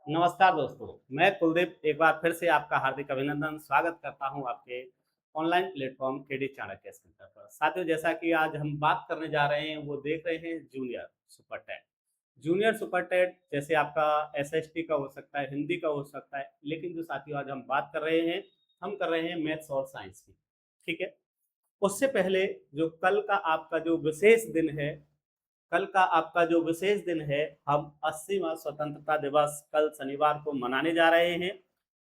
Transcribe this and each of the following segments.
नमस्कार दोस्तों, मैं कुलदीप एक बार फिर से आपका हार्दिक अभिनंदन स्वागत करता हूं आपके online platform KD Chanakya centre पर। साथियों, जैसा कि आज हम बात करने जा रहे हैं वो देख रहे हैं junior super TET. Junior super TET जैसे आपका एसएसटी का हो सकता है, हिंदी का हो सकता है, लेकिन जो साथियों आज हम बात कर रहे हैं, हम कर रहे हैं मैथ्स और साइंस की। ठीक है। उससे पहले जो कल का आपका जो विशेष दिन है, कल का आपका जो विशेष दिन है, हम 80वां स्वतंत्रता दिवस कल शनिवार को मनाने जा रहे हैं।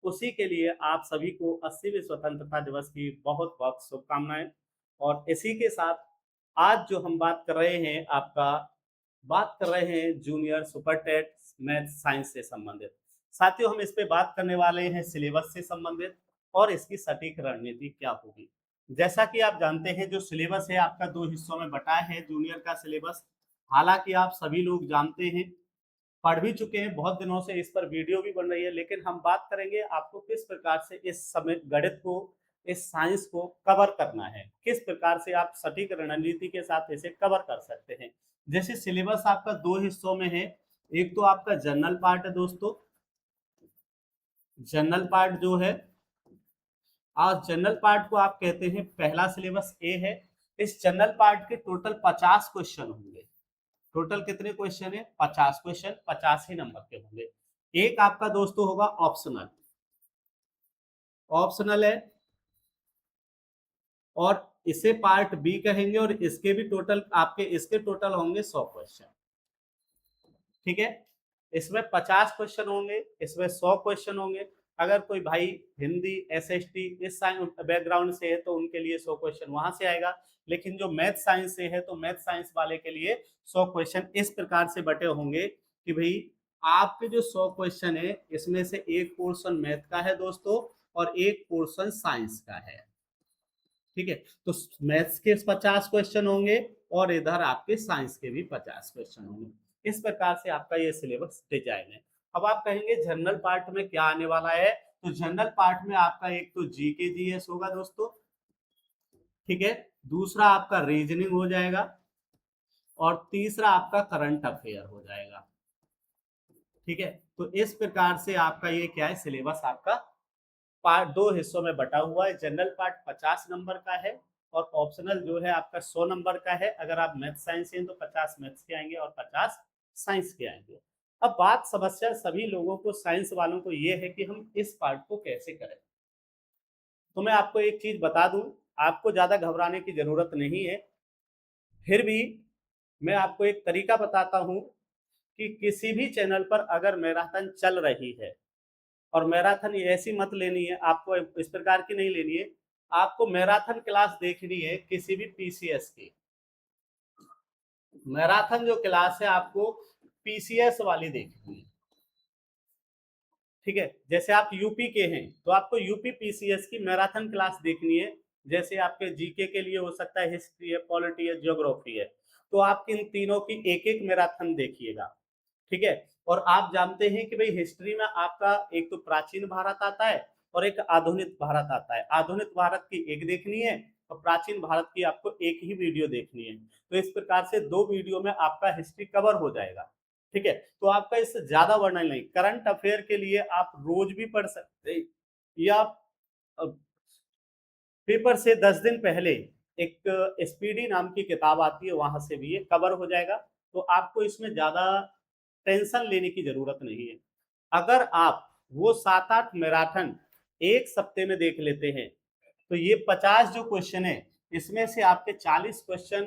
उसी के लिए आप सभी को 80वें स्वतंत्रता दिवस की बहुत बहुत शुभकामनाएं। और इसी के साथ आज जो हम बात कर रहे हैं आपका बात कर रहे हैं junior super TET math science से संबंधित। साथियों, हम इस पे बात करने वाले हैं सिलेबस से संबंधित और इसकी सटीक रणनीति क्या होगी। जैसा कि आप जानते हैं जो सिलेबस है आपका दो हिस्सों में बटा है जूनियर का सिलेबस। हालांकि आप सभी लोग जानते हैं, पढ़ भी चुके हैं, बहुत दिनों से इस पर वीडियो भी बन रही है, लेकिन हम बात करेंगे आपको किस प्रकार से इस समय गणित को, इस साइंस को कवर करना है, किस प्रकार से आप सटीक रणनीति के साथ इसे कवर कर सकते हैं। जैसे सिलेबस आपका दो हिस्सों में है। एक तो आपका जनरल पार्ट है दोस्तों। जनरल पार्ट जो है, आज जनरल पार्ट को आप कहते हैं पहला सिलेबस ए है। इस जनरल पार्ट के टोटल 50 क्वेश्चन होंगे। टोटल कितने क्वेश्चन है? 50 क्वेश्चन, 50 ही नंबर के होंगे। एक आपका दोस्तों होगा ऑप्शनल। ऑप्शनल है और इसे पार्ट बी कहेंगे और इसके भी टोटल आपके इसके टोटल होंगे 100 क्वेश्चन। ठीक है। इसमें 50 क्वेश्चन होंगे, इसमें 100 क्वेश्चन होंगे। अगर कोई भाई हिंदी एसएसटी इस साइंस बैकग्राउंड से है तो उनके लिए 100 क्वेश्चन वहां से आएगा। लेकिन जो मैथ साइंस से है तो मैथ साइंस वाले के लिए 100 क्वेश्चन इस प्रकार से बटे होंगे कि भाई आपके जो 100 क्वेश्चन है इसमें से एक पोर्शन मैथ का है दोस्तों और एक पोर्शन साइंस का है। ठीक है। तो मैथ्स के 50 क्वेश्चन होंगे और इधर आपके साइंस के भी 50 क्वेश्चन होंगे। इस प्रकार से आपका ये सिलेबस डिजाइन है। अब आप कहेंगे जनरल पार्ट में क्या आने वाला है, तो जनरल पार्ट में आपका एक तो जीके जीएस होगा दोस्तों। ठीक है। दूसरा आपका रीजनिंग हो जाएगा और तीसरा आपका करंट अफेयर हो जाएगा। ठीक है। तो इस प्रकार से आपका ये क्या है, सिलेबस आपका पार्ट दो हिस्सों में बटा हुआ है। जनरल पार्ट 50 नंबर का है और ऑप्शनल जो है आपका 100 नंबर का है। अगर आप मैथ साइंस हैं तो 50 मैथ्स के आएंगे और 50 साइंस के आएंगे। अब बात समस्या सभी लोगों को, साइंस वालों को ये है कि हम इस पार्ट को कैसे करें। तो मैं आपको एक चीज बता दूं, आपको ज्यादा घबराने की जरूरत नहीं है। फिर भी मैं आपको एक तरीका बताता हूं कि किसी भी चैनल पर अगर मैराथन चल रही है, और मैराथन ऐसी मत लेनी है, आपको इस प्रकार की नहीं लेनी है। आपको मैराथन क्लास देखनी है किसी भी पीसीएस की। मैराथन जो क्लास है आपको पीसीएस वाली देखनी है। ठीक है। जैसे आप यूपी के हैं तो आपको यूपी पीसीएस की मैराथन क्लास देखनी है। जैसे आपके जीके के लिए हो सकता है हिस्ट्री है, पॉलिटी है, ज्योग्राफी है। तो आप इन तीनों की एक एक मैराथन देखिएगा। ठीक है। और आप जानते हैं कि भाई हिस्ट्री में आपका एक तो प्राचीन भारत आता है और एक आधुनिक भारत आता है। आधुनिक भारत की एक देखनी है और प्राचीन भारत की आपको एक ही वीडियो देखनी है। तो इस प्रकार से दो वीडियो में आपका हिस्ट्री कवर हो जाएगा। ठीक है। तो आपका इससे ज्यादा वर्णन नहीं। करंट अफेयर के लिए आप रोज भी पढ़ सकते हैं या पेपर से 10 दिन पहले एक स्पीडी नाम की किताब आती है, वहां से भी ये कवर हो जाएगा। तो आपको इसमें ज्यादा टेंशन लेने की जरूरत नहीं है। अगर आप वो 7-8 मैराथन एक सप्ते में देख लेते हैं तो ये 50 जो क्वेश्चन है इसमें से आपके 40 क्वेश्चन,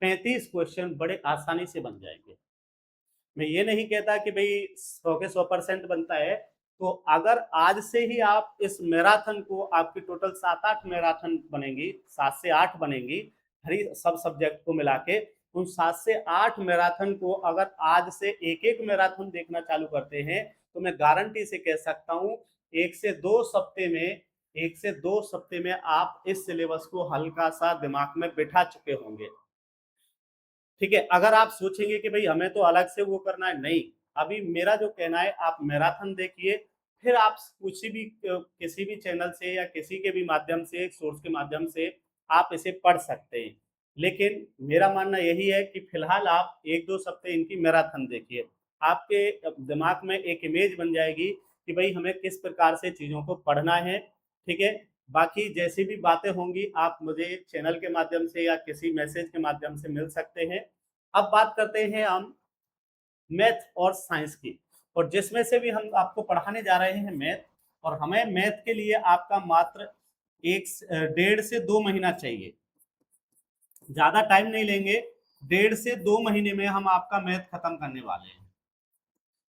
35 क्वेश्चन बड़े आसानी से बन जाएंगे। मैं ये नहीं कहता कि भाई 100 के 100% बनता है। तो अगर आज से ही आप इस मैराथन को, आपकी टोटल 7-8 मैराथन बनेंगी, 7 से 8 बनेंगी हरी सब सब्जेक्ट को मिला के। उन 7 से 8 मैराथन को अगर आज से एक एक मैराथन देखना चालू करते हैं तो मैं गारंटी से कह सकता हूं एक से दो सप्ते में आप इस सिलेबस को हल्का सा दिमाग में बिठा चुके होंगे। ठीक है। अगर आप सोचेंगे कि भाई हमें तो अलग से वो करना है, नहीं। अभी मेरा जो कहना है, आप मैराथन देखिए, फिर आप किसी भी चैनल से या किसी के भी माध्यम से, एक सोर्स के माध्यम से आप इसे पढ़ सकते हैं। लेकिन मेरा मानना यही है कि फिलहाल आप एक दो सप्ते इनकी मैराथन देखिए। आपके दिमाग में एक इमेज बन जाएगी कि भाई हमें किस प्रकार से चीज़ों को पढ़ना है। ठीक है, बाकी जैसी भी बातें होंगी आप मुझे चैनल के माध्यम से या किसी मैसेज के माध्यम से मिल सकते हैं। अब बात करते हैं हम मैथ और साइंस की, और जिसमें से भी हम आपको पढ़ाने जा रहे हैं मैथ, और हमें मैथ के लिए आपका मात्र 1.5 से 2 महीना चाहिए, ज़्यादा टाइम नहीं लेंगे। 1.5 से 2 महीने में हम आपका मैथ खत्म करने वाले हैं।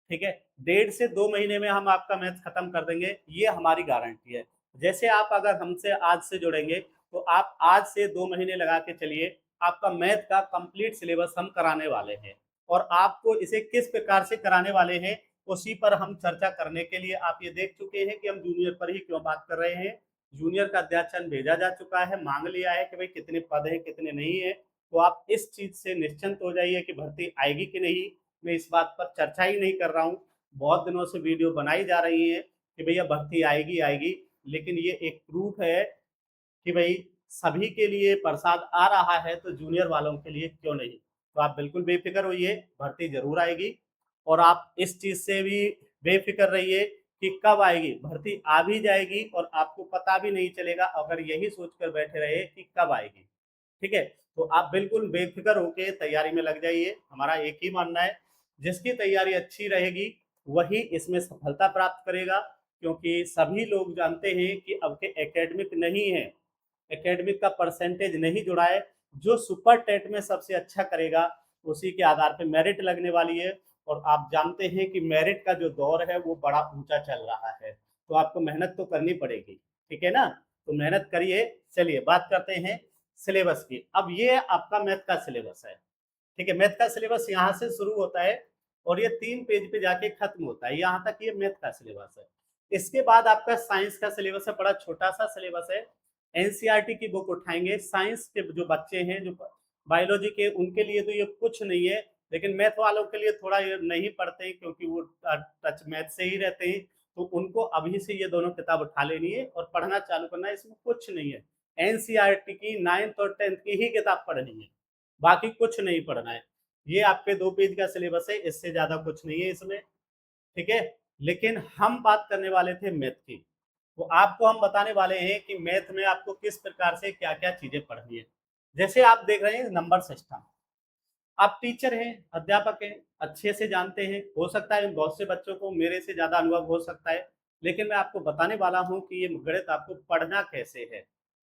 ठीक है, 1.5 से 2 महीने में हम आपका मैथ खत्म कर देंगे, ये हमारी गारंटी है। जैसे आप अगर हमसे आज से जुड़ेंगे तो आप आज से 2 महीने लगा के चलिए, आपका मैथ का कंप्लीट सिलेबस हम कराने वाले हैं, और आपको इसे किस प्रकार से कराने वाले हैं उसी पर हम चर्चा करने के लिए, आप ये देख चुके हैं कि हम जूनियर पर ही क्यों बात कर रहे हैं। जूनियर का अध्याचन भेजा जा चुका है, मांग लिया है कि भाई कितने पद हैं कितने नहीं है, तो आप इस चीज से निश्चिंत हो जाइए कि भर्ती आएगी कि नहीं। मैं इस बात पर चर्चा ही नहीं कर रहा हूँ, बहुत दिनों से वीडियो बनाई जा रही है कि भैया भर्ती आएगी आएगी, लेकिन ये एक प्रूफ है कि भाई सभी के लिए प्रसाद आ रहा है तो जूनियर वालों के लिए क्यों नहीं। तो आप बिल्कुल बेफिक्र होइए, भर्ती जरूर आएगी, और आप इस चीज से भी बेफिक्र रहिए कि कब आएगी, भर्ती आ भी जाएगी और आपको पता भी नहीं चलेगा अगर यही सोचकर बैठे रहे कि कब आएगी। ठीक है, तो आप बिल्कुल बेफिक्र होकर तैयारी में लग जाइए। हमारा एक ही मानना है, जिसकी तैयारी अच्छी रहेगी वही इसमें सफलता प्राप्त करेगा, क्योंकि सभी लोग जानते हैं कि अब के एकेडमिक नहीं है, एकेडमिक का परसेंटेज नहीं जुड़ा है। जो सुपर टेट में सबसे अच्छा करेगा उसी के आधार पर मेरिट लगने वाली है, और आप जानते हैं कि मेरिट का जो दौर है वो बड़ा ऊंचा चल रहा है, तो आपको मेहनत तो करनी पड़ेगी। ठीक है ना, तो मेहनत करिए। चलिए बात करते हैं सिलेबस की। अब ये आपका मैथ का सिलेबस है। ठीक है, मैथ का सिलेबस यहाँ से शुरू होता है और ये 3 पेज पे जाके खत्म होता है, यहाँ तक ये मैथ का सिलेबस है। इसके बाद आपका साइंस का सिलेबस है, बड़ा छोटा सा सिलेबस है। एनसीईआरटी की बुक उठाएंगे, साइंस के जो बच्चे हैं जो बायोलॉजी के, उनके लिए तो ये कुछ नहीं है, लेकिन मैथ वालों के लिए थोड़ा ये नहीं पढ़ते हैं क्योंकि वो टच मैथ से ही रहते हैं, तो उनको अभी से ये दोनों किताब उठा लेनी है और पढ़ना चालू करना है। इसमें कुछ नहीं है, एनसीईआरटी की 9th और 10th की ही किताब पढ़नी है, बाकी कुछ नहीं पढ़ना है। ये आपके 2 पेज का सिलेबस है, इससे ज्यादा कुछ नहीं है इसमें। ठीक है, लेकिन हम बात करने वाले थे मैथ की, तो आपको हम बताने वाले हैं कि मैथ में आपको किस प्रकार से क्या क्या चीजें पढ़नी है। जैसे आप देख रहे हैं नंबर सिस्टम, आप टीचर हैं, अध्यापक हैं, अच्छे से जानते हैं, हो सकता है बहुत से बच्चों को मेरे से ज्यादा अनुभव हो सकता है, लेकिन मैं आपको बताने वाला हूं कि ये गणित आपको पढ़ना कैसे है।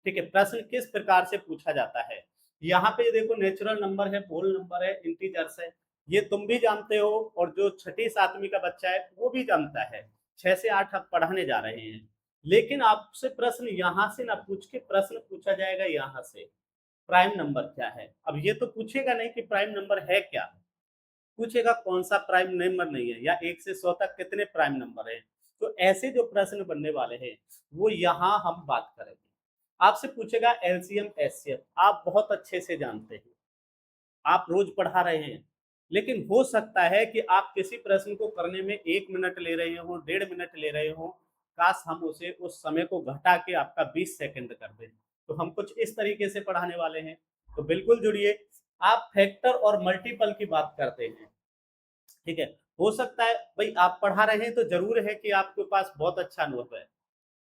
ठीक है, प्रश्न किस प्रकार से पूछा जाता है। यहाँ पे देखो नेचुरल नंबर है, होल नंबर है, इंटीजर्स है, ये तुम भी जानते हो और जो छठी सातवीं का बच्चा है वो भी जानता है। 6 से 8 आप पढ़ाने जा रहे हैं, लेकिन आपसे प्रश्न यहाँ से ना पूछ के प्रश्न पूछा जाएगा यहाँ से, प्राइम नंबर क्या है। अब ये तो पूछेगा नहीं कि प्राइम नंबर है क्या, पूछेगा कौन सा प्राइम नंबर नहीं है, या 1 से 100 तक कितने प्राइम नंबर हैं। तो ऐसे जो प्रश्न बनने वाले हैं वो यहाँ हम बात करेंगे। आपसे पूछेगा एलसीएम एचसीएफ, आप बहुत अच्छे से जानते हैं, आप रोज पढ़ा रहे हैं, लेकिन हो सकता है कि आप किसी प्रश्न को करने में 1 मिनट ले रहे हो, 1.5 मिनट ले रहे हो, काश हम उसे उस समय को घटा के आपका 20 सेकंड कर दें। तो हम कुछ इस तरीके से पढ़ाने वाले हैं, तो बिल्कुल जुड़िए। आप फैक्टर और मल्टीपल की बात करते हैं, ठीक है, हो सकता है भाई आप पढ़ा रहे हैं तो जरूर है कि आपके पास बहुत अच्छा अनुभव है,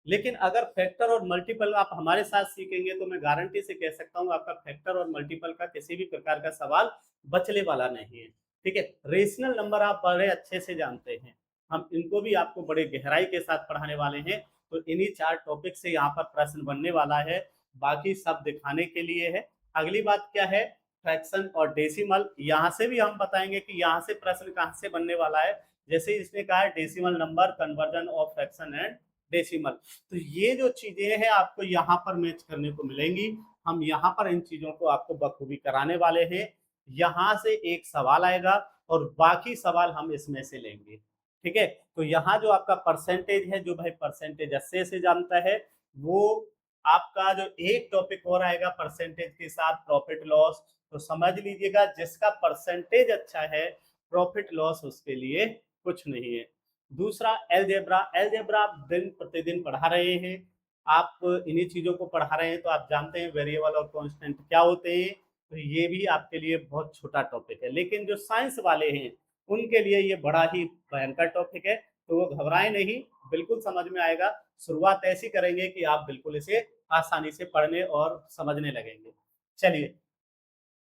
लेकिन अगर फैक्टर और मल्टीपल आप हमारे साथ सीखेंगे तो मैं गारंटी से कह सकता हूँ आपका फैक्टर और मल्टीपल का किसी भी प्रकार का सवाल बचने वाला नहीं है। ठीक है, रेशनल नंबर आप बड़े अच्छे से जानते हैं, हम इनको भी आपको बड़े गहराई के साथ पढ़ाने वाले हैं, तो इन्हीं 4 टॉपिक से यहाँ पर प्रश्न बनने वाला है, बाकी सब दिखाने के लिए है। अगली बात क्या है, फ्रैक्शन और डेसिमल, यहाँ से भी हम बताएंगे कि यहाँ से प्रश्न कहाँ से बनने वाला है। जैसे इसने कहा है decimal number, conversion of fraction and decimal, तो ये जो चीजें हैं आपको यहाँ पर मैच करने को मिलेंगी। हम यहाँ पर इन चीजों को आपको बखूबी कराने वाले हैं। यहाँ से एक सवाल आएगा और बाकी सवाल हम इसमें से लेंगे। ठीक है, तो यहाँ जो आपका परसेंटेज है, जो भाई परसेंटेज अच्छे से जानता है, वो आपका जो एक टॉपिक और आएगा परसेंटेज के साथ प्रॉफिट लॉस, तो समझ लीजिएगा जिसका परसेंटेज अच्छा है प्रॉफिट लॉस उसके लिए कुछ नहीं है। दूसरा एलजेब्रा, एलजेब्रा आप दिन प्रतिदिन पढ़ा रहे हैं, आप इन्हीं चीजों को पढ़ा रहे हैं, तो आप जानते हैं वेरिएबल और कांस्टेंट क्या होते हैं, तो ये भी आपके लिए बहुत छोटा टॉपिक है। लेकिन जो साइंस वाले हैं उनके लिए ये बड़ा ही भयंकर टॉपिक है, तो वो घबराएं नहीं, बिल्कुल समझ में आएगा। शुरुआत ऐसी करेंगे कि आप बिल्कुल इसे आसानी से पढ़ने और समझने लगेंगे। चलिए,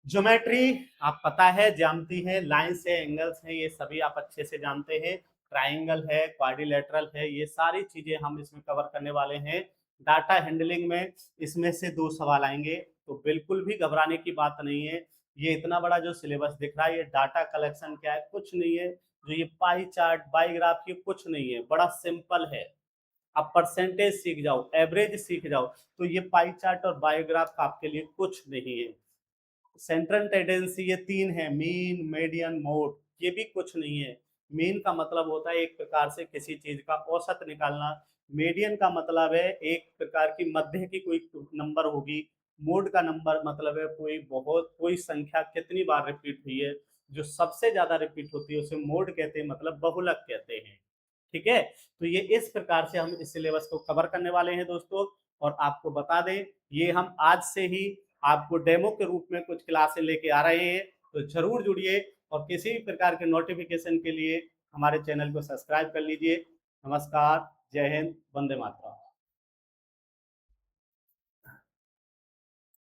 ज्योमेट्री आप पता है, जानती हैं, लाइन्स है, एंगल्स हैं, ये सभी आप अच्छे से जानते हैं। ट्राइंगल है, क्वाड्रिलेटरल है, ये सारी चीजें हम इसमें कवर करने वाले हैं। डाटा हैंडलिंग में इसमें से 2 सवाल आएंगे, तो बिल्कुल भी घबराने की बात नहीं है। ये इतना बड़ा जो सिलेबस दिख रहा है, ये डाटा कलेक्शन क्या है, कुछ नहीं है। जो ये पाई चार्ट, बाईग्राफ, ये कुछ नहीं है, बड़ा सिंपल है। आप परसेंटेज सीख जाओ, एवरेज सीख जाओ, तो ये पाई चार्ट और बायोग्राफ आपके लिए कुछ नहीं है। सेंट्रल टेंडेंसी ये 3 है, मीन, मीडियन, मोड, ये भी कुछ नहीं है। मीन का मतलब होता है एक प्रकार से किसी चीज का औसत निकालना। मीडियन का मतलब है एक प्रकार की मध्य की कोई नंबर होगी। मोड का नंबर मतलब है कोई संख्या कितनी बार रिपीट हुई है, जो सबसे ज्यादा रिपीट होती है उसे मोड कहते हैं, मतलब बहुलक कहते हैं। ठीक है, तो ये इस प्रकार से हम इस सिलेबस को कवर करने वाले हैं दोस्तों। और आपको बता दें, ये हम आज से ही आपको डेमो के रूप में कुछ क्लासें लेके आ रहे हैं, तो जरूर जुड़िए। और किसी भी प्रकार के नोटिफिकेशन के लिए हमारे चैनल को सब्सक्राइब कर लीजिए। नमस्कार, जय हिंद, वंदे मातरम।